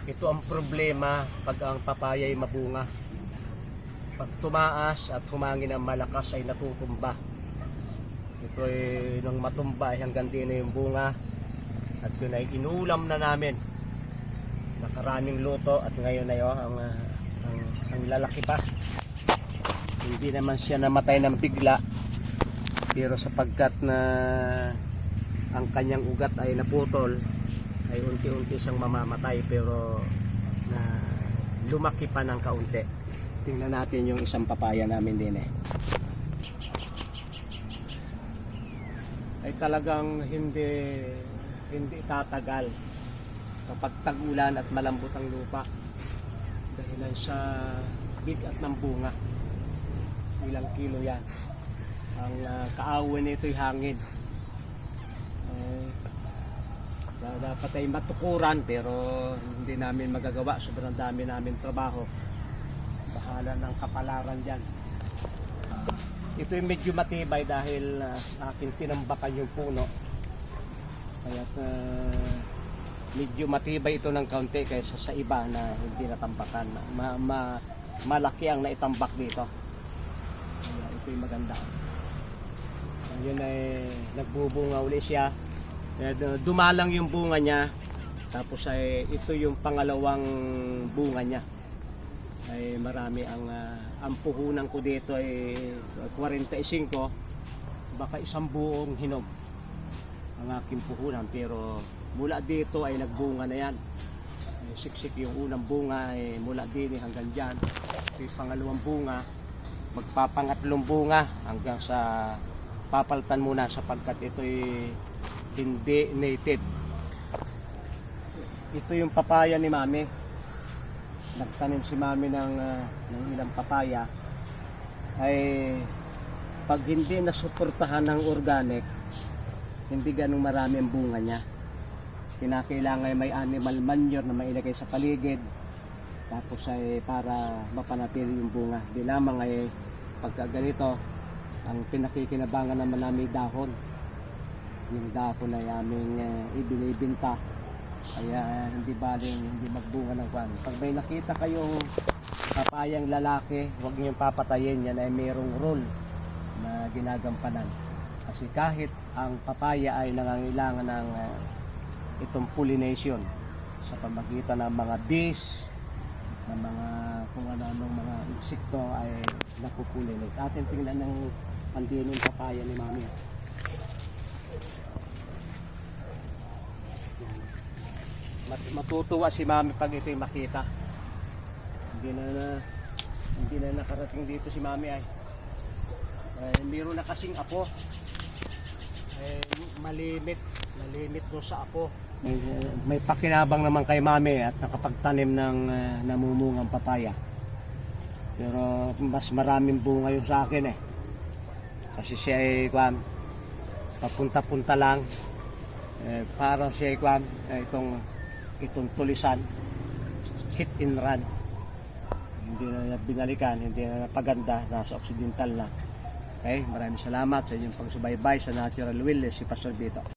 Ito ang problema pag ang papaya ay mabunga. Pag tumaas at humangin ang malakas ay natutumba. Ito ay nang matumba ay hanggang din na yung bunga. At yun ay inulam na namin. Nakaraming luto at ngayon ay ang lalaki pa. Hindi naman siya namatay ng bigla. Pero sapagkat na ang kanyang ugat ay naputol, ay unti-unti siyang mamamatay, pero na lumaki pa ng kaunti. Tingnan natin yung isang papaya namin din eh. Ay talagang hindi tatagal kapag tag-ulan at malambot ang lupa, dahilan sa bigat ng bunga. Ilang kilo yan. Ang kaawin nito ay hangin. Dapat ay matukuran, pero hindi namin magagawa, sobrang dami namin trabaho. Bahala ng kapalaran dyan. Ito ay medyo matibay dahil aking tinambakan yung puno, kaya medyo matibay ito ng kaunti kaysa sa iba na hindi natambakan. Malaki ang naitambak dito, kaya ito ay maganda. Yun ay nagbubunga uli siya. Dumalang yung bunga niya, tapos ay ito yung pangalawang bunga niya. Ay marami ang puhunan ko dito ay 45, baka isang buong hinog ang aking puhunan, pero mula dito ay nagbunga na yan. Siksik yung unang bunga ay mula din hanggang dyan. Yung pangalawang bunga, magpapangatlong bunga hanggang sa papaltan muna sapagkat ito ay hindi native. Ito yung papaya ni Mami. Nagtanim si Mami ng ilang papaya. Ay pag hindi nasuportahan ng organic, hindi ganong marami ang bunga niya. Kinakailangan may animal manure na mailagay sa paligid, tapos ay para mapanatili yung bunga. Di lamang ay pagka ganito, ang pinakikinabangan naman namin dahon. Yung dahon ay aming ibinibinta, kaya hindi baling hindi magbunga ng kwan. Pag may nakita kayong papayang lalaki, huwag niyong papatayin. Yan ay mayroong rule na ginagampanan, kasi kahit ang papaya ay nangangailangan ng itong pollination sa pamagitan ng mga bees, ng mga kung ano-anong mga insekto ay napupullinate. Atin tingnan ng andinong papaya ni Mami. Matutuwa si Mami pag ito'y makita. Hindi na nakarating dito si Mami ay mayroon na kasing apo. Malimit doon sa apo. May pakinabang naman kay Mami at nakapagtanim ng namumungang papaya. Pero mas maraming bunga yung sa akin eh. Kasi siya ay papunta-punta lang. Parang siya ay itong tulisan, hit and run. Hindi na binalikan, hindi na napaganda, nasa occidental na. Okay, maraming salamat sa inyong pagsubaybay sa Natural Wellness, si Pastor Vito.